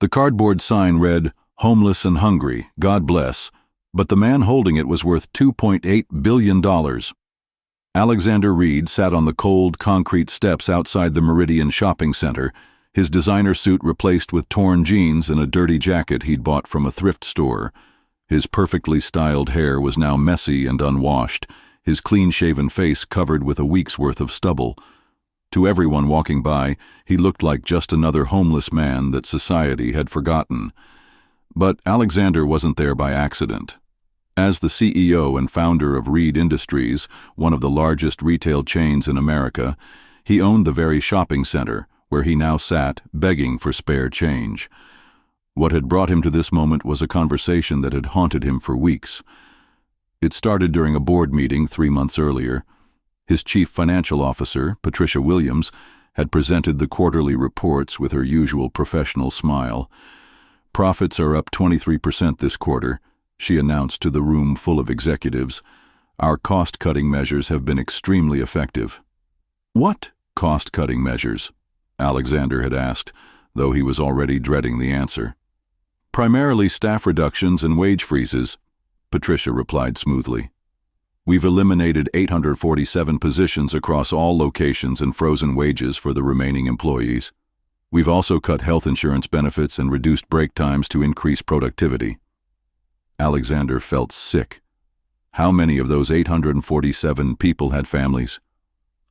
The cardboard sign read, "Homeless and hungry, God bless," but the man holding it was worth $2.8 billion. Alexander Reed sat on the cold, concrete steps outside the Meridian shopping center, his designer suit replaced with torn jeans and a dirty jacket he'd bought from a thrift store. His perfectly styled hair was now messy and unwashed, his clean-shaven face covered with a week's worth of stubble. To everyone walking by, he looked like just another homeless man that society had forgotten. But Alexander wasn't there by accident. As the CEO and founder of Reed Industries, one of the largest retail chains in America, he owned the very shopping center where he now sat, begging for spare change. What had brought him to this moment was a conversation that had haunted him for weeks. It started during a board meeting 3 months earlier. His chief financial officer, Patricia Williams, had presented the quarterly reports with her usual professional smile. "Profits are up 23% this quarter," she announced to the room full of executives. "Our cost-cutting measures have been extremely effective." "What cost-cutting measures?" Alexander had asked, though he was already dreading the answer. "Primarily staff reductions and wage freezes," Patricia replied smoothly. "We've eliminated 847 positions across all locations and frozen wages for the remaining employees. We've also cut health insurance benefits and reduced break times to increase productivity." Alexander felt sick. How many of those 847 people had families?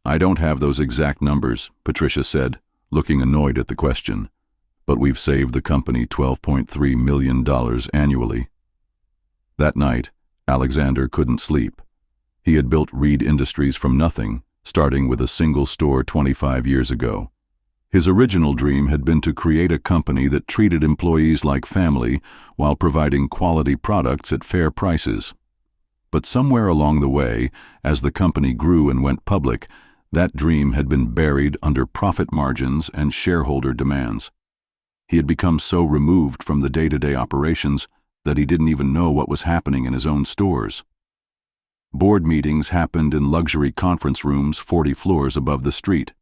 "I don't have those exact numbers," Patricia said, looking annoyed at the question. "But we've saved the company $12.3 million annually." That night, Alexander couldn't sleep. He had built Reed Industries from nothing, starting with a single store 25 years ago. His original dream had been to create a company that treated employees like family while providing quality products at fair prices. But somewhere along the way, as the company grew and went public, that dream had been buried under profit margins and shareholder demands. He had become so removed from the day-to-day operations that he didn't even know what was happening in his own stores. Board meetings happened in luxury conference rooms 40 floors above the street.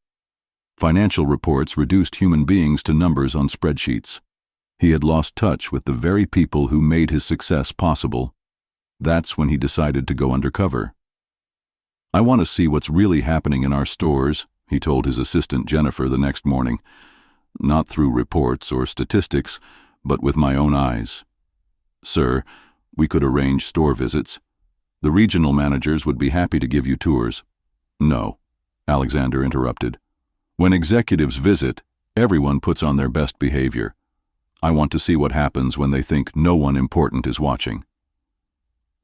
Financial reports reduced human beings to numbers on spreadsheets. He had lost touch with the very people who made his success possible. That's when he decided to go undercover. "I want to see what's really happening in our stores," he told his assistant Jennifer the next morning. "Not through reports or statistics, but with my own eyes." "Sir, we could arrange store visits. The regional managers would be happy to give you tours." "No," Alexander interrupted. "When executives visit, everyone puts on their best behavior. I want to see what happens when they think no one important is watching."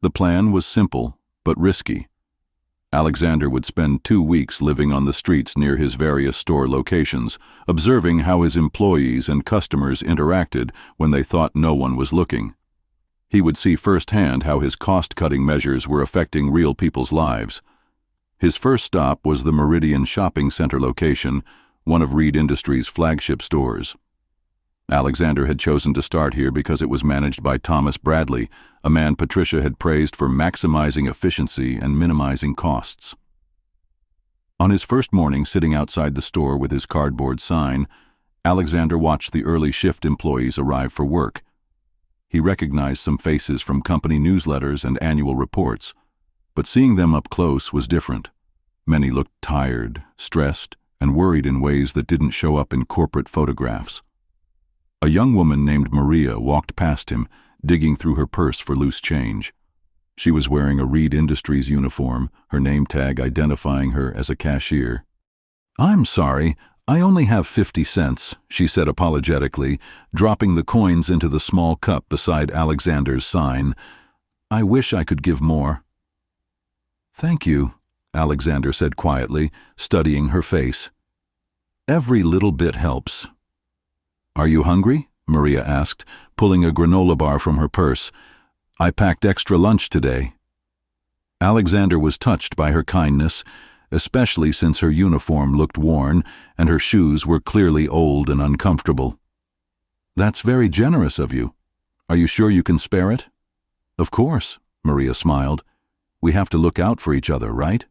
The plan was simple, but risky. Alexander would spend 2 weeks living on the streets near his various store locations, observing how his employees and customers interacted when they thought no one was looking. He would see firsthand how his cost-cutting measures were affecting real people's lives. His first stop was the Meridian Shopping Center location, one of Reed Industries' flagship stores. Alexander had chosen to start here because it was managed by Thomas Bradley, a man Patricia had praised for maximizing efficiency and minimizing costs. On his first morning sitting outside the store with his cardboard sign, Alexander watched the early shift employees arrive for work. He recognized some faces from company newsletters and annual reports, but seeing them up close was different. Many looked tired, stressed, and worried in ways that didn't show up in corporate photographs. A young woman named Maria walked past him, digging through her purse for loose change. She was wearing a Reed Industries uniform, her name tag identifying her as a cashier. "I'm sorry, I only have 50 cents, she said apologetically, dropping the coins into the small cup beside Alexander's sign. "I wish I could give more." "Thank you," Alexander said quietly, studying her face. "Every little bit helps." "Are you hungry?" Maria asked, pulling a granola bar from her purse. "I packed extra lunch today." Alexander was touched by her kindness, especially since her uniform looked worn and her shoes were clearly old and uncomfortable. "That's very generous of you. Are you sure you can spare it?" "Of course," Maria smiled. "We have to look out for each other, right?"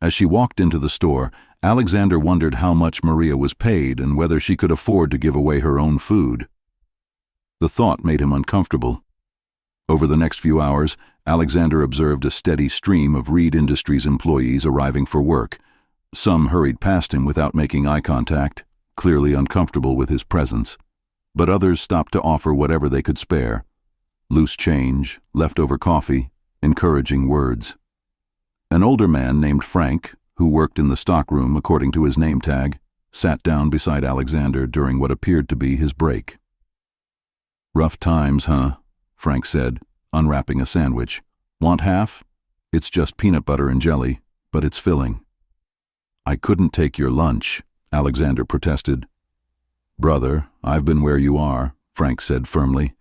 As she walked into the store, Alexander wondered how much Maria was paid and whether she could afford to give away her own food. The thought made him uncomfortable. Over the next few hours, Alexander observed a steady stream of Reed Industries employees arriving for work. Some hurried past him without making eye contact, clearly uncomfortable with his presence. But others stopped to offer whatever they could spare. Loose change, leftover coffee, encouraging words. An older man named Frank, who worked in the stockroom according to his name tag, sat down beside Alexander during what appeared to be his break. "Rough times, huh?" Frank said, unwrapping a sandwich. "Want half? It's just peanut butter and jelly, but it's filling." "I couldn't take your lunch," Alexander protested. "Brother, I've been where you are," Frank said firmly.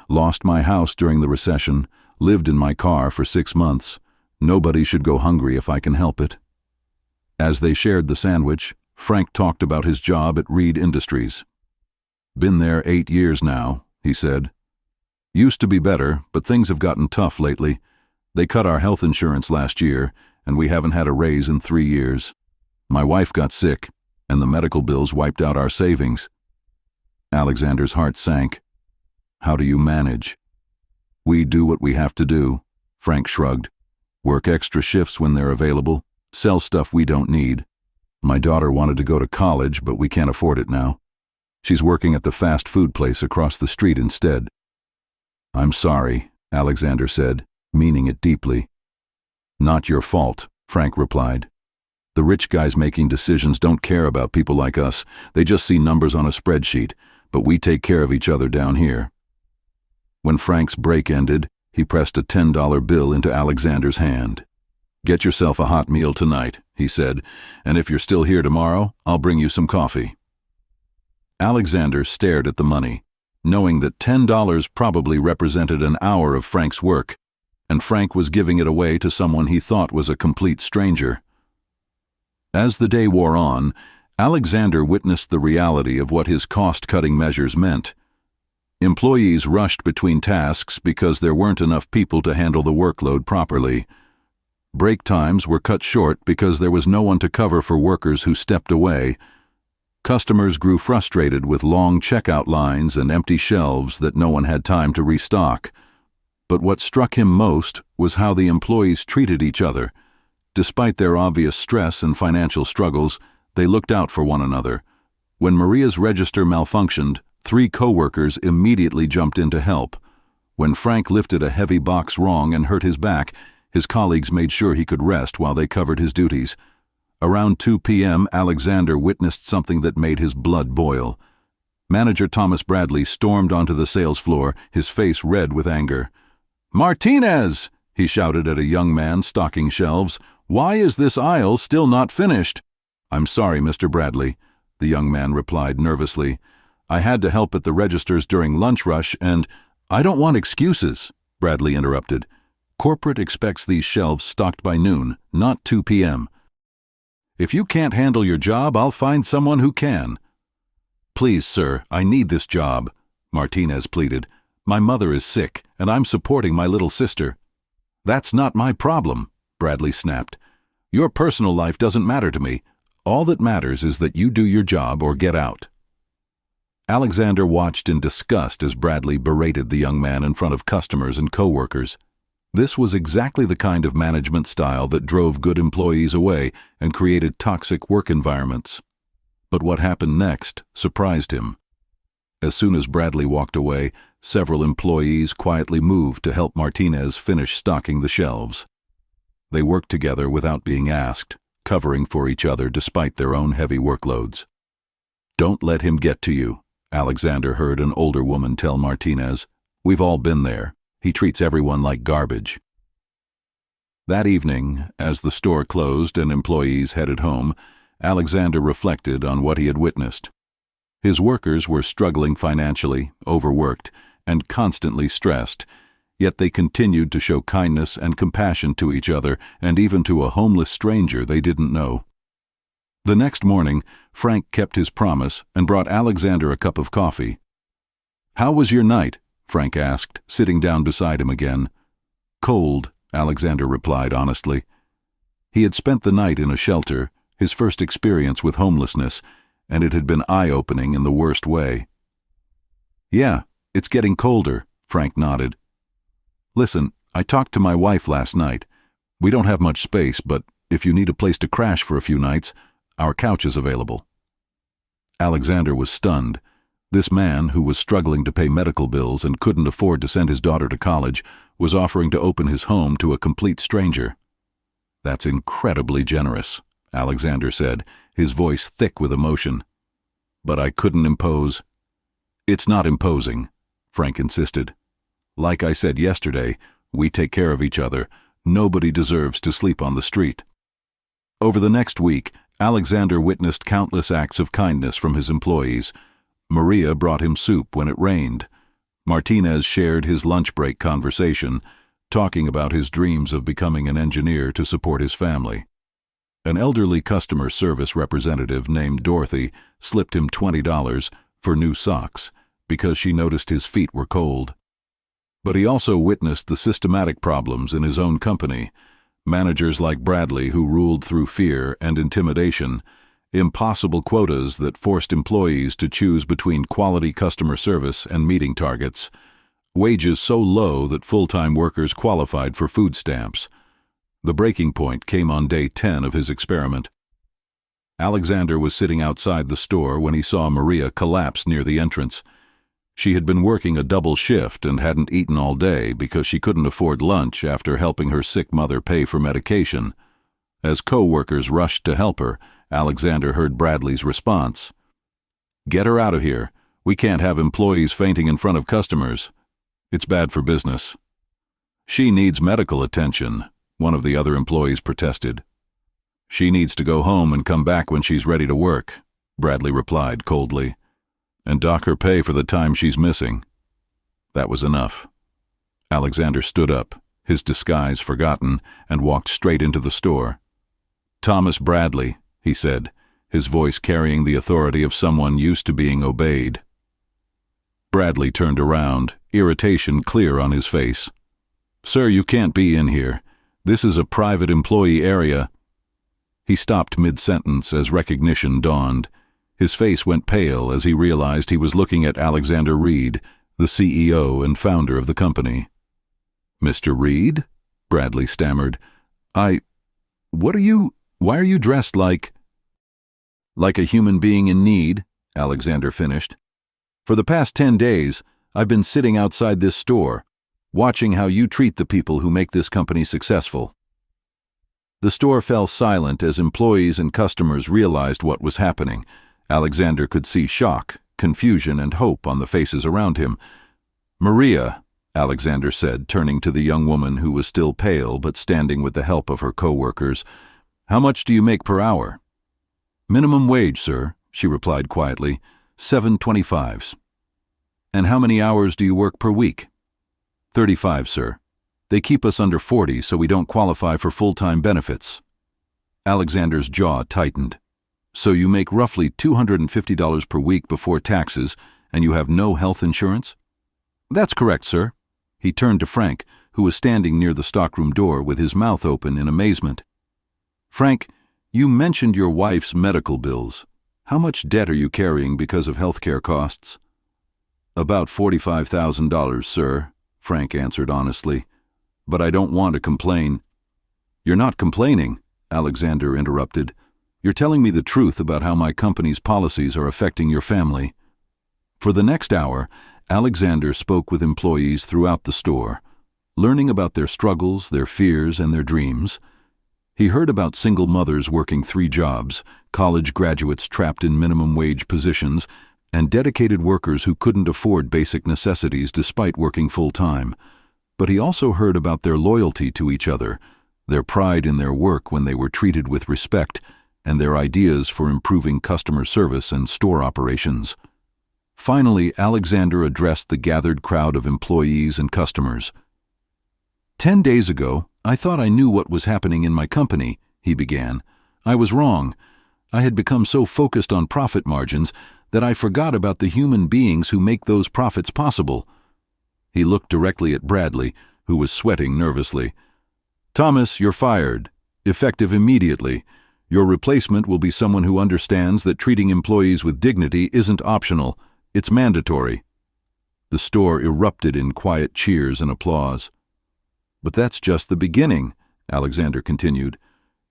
"Lost my house during the recession, lived in my car for 6 months. Nobody should go hungry if I can help it." As they shared the sandwich, Frank talked about his job at Reed Industries. "Been there 8 years now," he said. "Used to be better, but things have gotten tough lately. They cut our health insurance last year, and we haven't had a raise in 3 years. My wife got sick, and the medical bills wiped out our savings." Alexander's heart sank. "How do you manage?" "We do what we have to do," Frank shrugged. "Work extra shifts when they're available, sell stuff we don't need. My daughter wanted to go to college, but we can't afford it now. She's working at the fast food place across the street instead." "I'm sorry," Alexander said, meaning it deeply. "Not your fault," Frank replied. "The rich guys making decisions don't care about people like us. They just see numbers on a spreadsheet, but we take care of each other down here." When Frank's break ended, he pressed a $10 bill into Alexander's hand. "Get yourself a hot meal tonight," he said, "and if you're still here tomorrow, I'll bring you some coffee." Alexander stared at the money, knowing that $10 probably represented an hour of Frank's work, and Frank was giving it away to someone he thought was a complete stranger. As the day wore on, Alexander witnessed the reality of what his cost-cutting measures meant. Employees rushed between tasks because there weren't enough people to handle the workload properly. Break times were cut short because there was no one to cover for workers who stepped away. Customers grew frustrated with long checkout lines and empty shelves that no one had time to restock. But what struck him most was how the employees treated each other. Despite their obvious stress and financial struggles, they looked out for one another. When Maria's register malfunctioned, 3 coworkers immediately jumped in to help. When Frank lifted a heavy box wrong and hurt his back, his colleagues made sure he could rest while they covered his duties. Around 2 p.m., Alexander witnessed something that made his blood boil. Manager Thomas Bradley stormed onto the sales floor, his face red with anger. "Martinez!" he shouted at a young man stocking shelves. "Why is this aisle still not finished?" "I'm sorry, Mr. Bradley," the young man replied nervously. "I had to help at the registers during lunch rush and—" "I don't want excuses," Bradley interrupted. "Corporate expects these shelves stocked by noon, not 2 p.m. If you can't handle your job, I'll find someone who can." "Please, sir, I need this job," Martinez pleaded. "My mother is sick, and I'm supporting my little sister." "That's not my problem," Bradley snapped. "Your personal life doesn't matter to me. All that matters is that you do your job or get out." Alexander watched in disgust as Bradley berated the young man in front of customers and coworkers. This was exactly the kind of management style that drove good employees away and created toxic work environments. But what happened next surprised him. As soon as Bradley walked away, several employees quietly moved to help Martinez finish stocking the shelves. They worked together without being asked, covering for each other despite their own heavy workloads. "Don't let him get to you," Alexander heard an older woman tell Martinez. "We've all been there. He treats everyone like garbage." That evening, as the store closed and employees headed home, Alexander reflected on what he had witnessed. His workers were struggling financially, overworked, and constantly stressed, yet they continued to show kindness and compassion to each other and even to a homeless stranger they didn't know. The next morning, Frank kept his promise and brought Alexander a cup of coffee. "How was your night?" Frank asked, sitting down beside him again. "Cold," Alexander replied honestly. He had spent the night in a shelter, his first experience with homelessness, and it had been eye-opening in the worst way. "Yeah, It's getting colder, Frank nodded. Listen, I talked to my wife last night. We don't have much space, but if you need a place to crash for a few nights, our couch is available. Alexander was stunned. This man, who was struggling to pay medical bills and couldn't afford to send his daughter to college, was offering to open his home to a complete stranger. That's incredibly generous, Alexander said, his voice thick with emotion. But I couldn't impose. It's not imposing, Frank insisted. Like I said yesterday, we take care of each other. Nobody deserves to sleep on the street. Over the next week, Alexander witnessed countless acts of kindness from his employees. Maria brought him soup when it rained. Martinez shared his lunch break conversation, talking about his dreams of becoming an engineer to support his family. An elderly customer service representative named Dorothy slipped him $20 for new socks because she noticed his feet were cold. But he also witnessed the systematic problems in his own company. Managers like Bradley who ruled through fear and intimidation, impossible quotas that forced employees to choose between quality customer service and meeting targets, wages so low that full-time workers qualified for food stamps. The breaking point came on day 10 of his experiment. Alexander was sitting outside the store when he saw Maria collapse near the entrance. She had been working a double shift and hadn't eaten all day because she couldn't afford lunch after helping her sick mother pay for medication. As co-workers rushed to help her, Alexander heard Bradley's response. "Get her out of here. We can't have employees fainting in front of customers. It's bad for business." "She needs medical attention," one of the other employees protested. "She needs to go home and come back when she's ready to work," Bradley replied coldly. "And dock her pay for the time she's missing." That was enough. Alexander stood up, his disguise forgotten, and walked straight into the store. "Thomas Bradley," he said, his voice carrying the authority of someone used to being obeyed. Bradley turned around, irritation clear on his face. "Sir, you can't be in here. This is a private employee area." He stopped mid-sentence as recognition dawned. His face went pale as he realized he was looking at Alexander Reed, the CEO and founder of the company. "Mr. Reed?" Bradley stammered. Why are you dressed like a human being in need?" Alexander finished. "For the past 10 days, I've been sitting outside this store, watching how you treat the people who make this company successful." The store fell silent as employees and customers realized what was happening. Alexander could see shock, confusion, and hope on the faces around him. "Maria," Alexander said, turning to the young woman who was still pale but standing with the help of her co-workers, "how much do you make per hour?" "Minimum wage, sir," she replied quietly, $7.25. "And how many hours do you work per week?" 35, sir. They keep us under 40 so we don't qualify for full-time benefits." Alexander's jaw tightened. "So you make roughly $250 per week before taxes, and you have no health insurance?" "That's correct, sir." He turned to Frank, who was standing near the stockroom door with his mouth open in amazement. "Frank, you mentioned your wife's medical bills. How much debt are you carrying because of healthcare costs?" "About $45,000, sir," Frank answered honestly. "But I don't want to complain." "You're not complaining," Alexander interrupted. "You're telling me the truth about how my company's policies are affecting your family." For the next hour, Alexander spoke with employees throughout the store, learning about their struggles, their fears, and their dreams. He heard about single mothers working 3 jobs, college graduates trapped in minimum wage positions, and dedicated workers who couldn't afford basic necessities despite working full-time. But he also heard about their loyalty to each other, their pride in their work when they were treated with respect, and their ideas for improving customer service and store operations. Finally, Alexander addressed the gathered crowd of employees and customers. 10 days ago, I thought I knew what was happening in my company," he began. "I was wrong. I had become so focused on profit margins that I forgot about the human beings who make those profits possible." He looked directly at Bradley, who was sweating nervously. "Thomas, you're fired. Effective immediately. Your replacement will be someone who understands that treating employees with dignity isn't optional, it's mandatory." The store erupted in quiet cheers and applause. "But that's just the beginning," Alexander continued.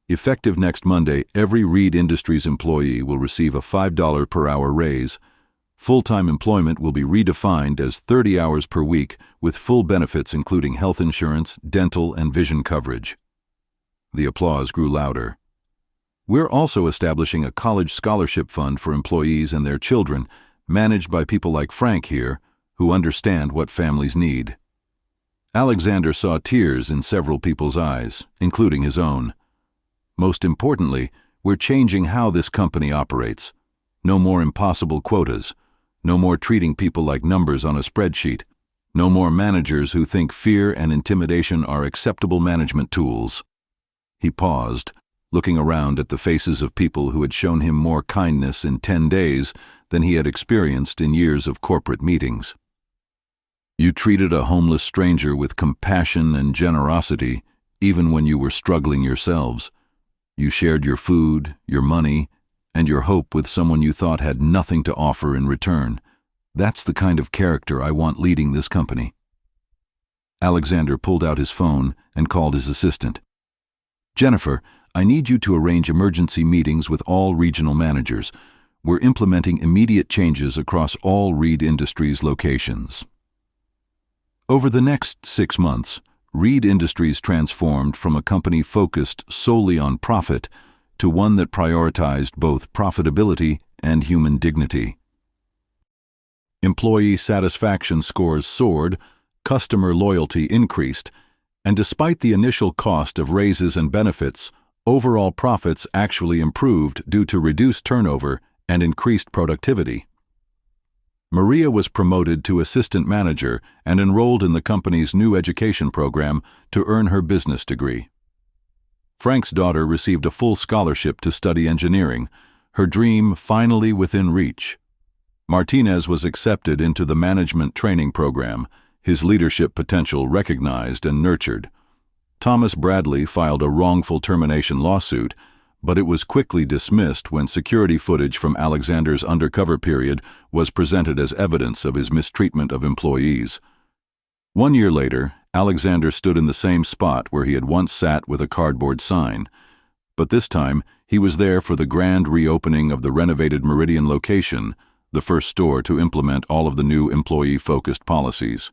"Effective next Monday, every Reed Industries employee will receive a $5 per hour raise. Full-time employment will be redefined as 30 hours per week with full benefits including health insurance, dental, and vision coverage." The applause grew louder. "We're also establishing a college scholarship fund for employees and their children, managed by people like Frank here, who understand what families need." Alexander saw tears in several people's eyes, including his own. "Most importantly, we're changing how this company operates. No more impossible quotas. No more treating people like numbers on a spreadsheet. No more managers who think fear and intimidation are acceptable management tools." He paused, looking around at the faces of people who had shown him more kindness in 10 days than he had experienced in years of corporate meetings. "You treated a homeless stranger with compassion and generosity, even when you were struggling yourselves. You shared your food, your money, and your hope with someone you thought had nothing to offer in return. That's the kind of character I want leading this company." Alexander pulled out his phone and called his assistant. "Jennifer, I need you to arrange emergency meetings with all regional managers. We're implementing immediate changes across all Reed Industries locations." Over the next 6 months, Reed Industries transformed from a company focused solely on profit to one that prioritized both profitability and human dignity. Employee satisfaction scores soared, customer loyalty increased, and despite the initial cost of raises and benefits, overall profits actually improved due to reduced turnover and increased productivity. Maria was promoted to assistant manager and enrolled in the company's new education program to earn her business degree. Frank's daughter received a full scholarship to study engineering, her dream finally within reach. Martinez was accepted into the management training program, his leadership potential recognized and nurtured. Thomas Bradley filed a wrongful termination lawsuit, but it was quickly dismissed when security footage from Alexander's undercover period was presented as evidence of his mistreatment of employees. 1 year later, Alexander stood in the same spot where he had once sat with a cardboard sign, but this time he was there for the grand reopening of the renovated Meridian location, the first store to implement all of the new employee-focused policies.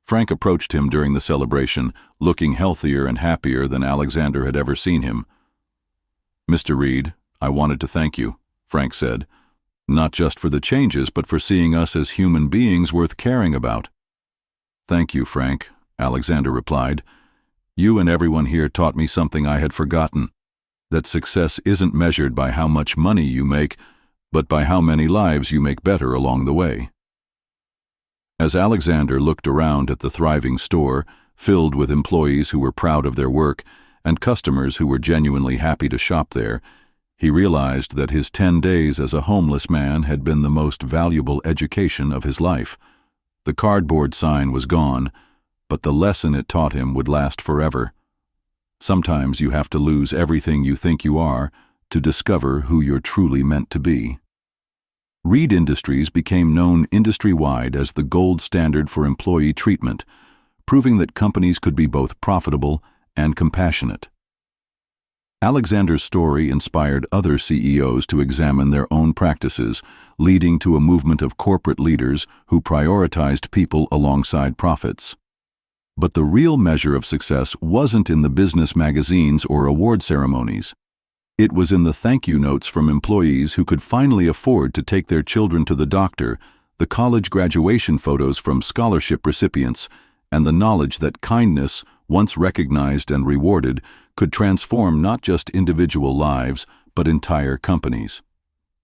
Frank approached him during the celebration, looking healthier and happier than Alexander had ever seen him. "Mr. Reed, I wanted to thank you," Frank said, "not just for the changes, but for seeing us as human beings worth caring about." "Thank you, Frank," Alexander replied. "You and everyone here taught me something I had forgotten, that success isn't measured by how much money you make, but by how many lives you make better along the way." As Alexander looked around at the thriving store, filled with employees who were proud of their work, and customers who were genuinely happy to shop there, he realized that his 10 days as a homeless man had been the most valuable education of his life. The cardboard sign was gone, but the lesson it taught him would last forever. Sometimes you have to lose everything you think you are to discover who you're truly meant to be. Reed Industries became known industry-wide as the gold standard for employee treatment, proving that companies could be both profitable and compassionate. Alexander's story inspired other CEOs to examine their own practices, leading to a movement of corporate leaders who prioritized people alongside profits. But the real measure of success wasn't in the business magazines or award ceremonies. It was in the thank you notes from employees who could finally afford to take their children to the doctor, the college graduation photos from scholarship recipients, and the knowledge that kindness, once recognized and rewarded, could transform not just individual lives, but entire companies.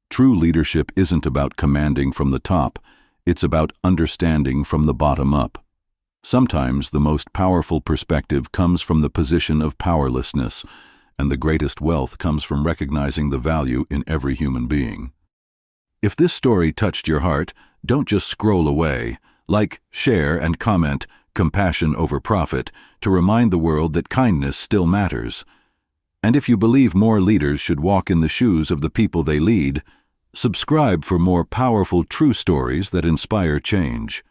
True leadership isn't about commanding from the top, it's about understanding from the bottom up. Sometimes the most powerful perspective comes from the position of powerlessness, and the greatest wealth comes from recognizing the value in every human being. If this story touched your heart, don't just scroll away. Like, share, and comment "Compassion over Profit" to remind the world that kindness still matters. And if you believe more leaders should walk in the shoes of the people they lead, Subscribe for more powerful true stories that inspire change.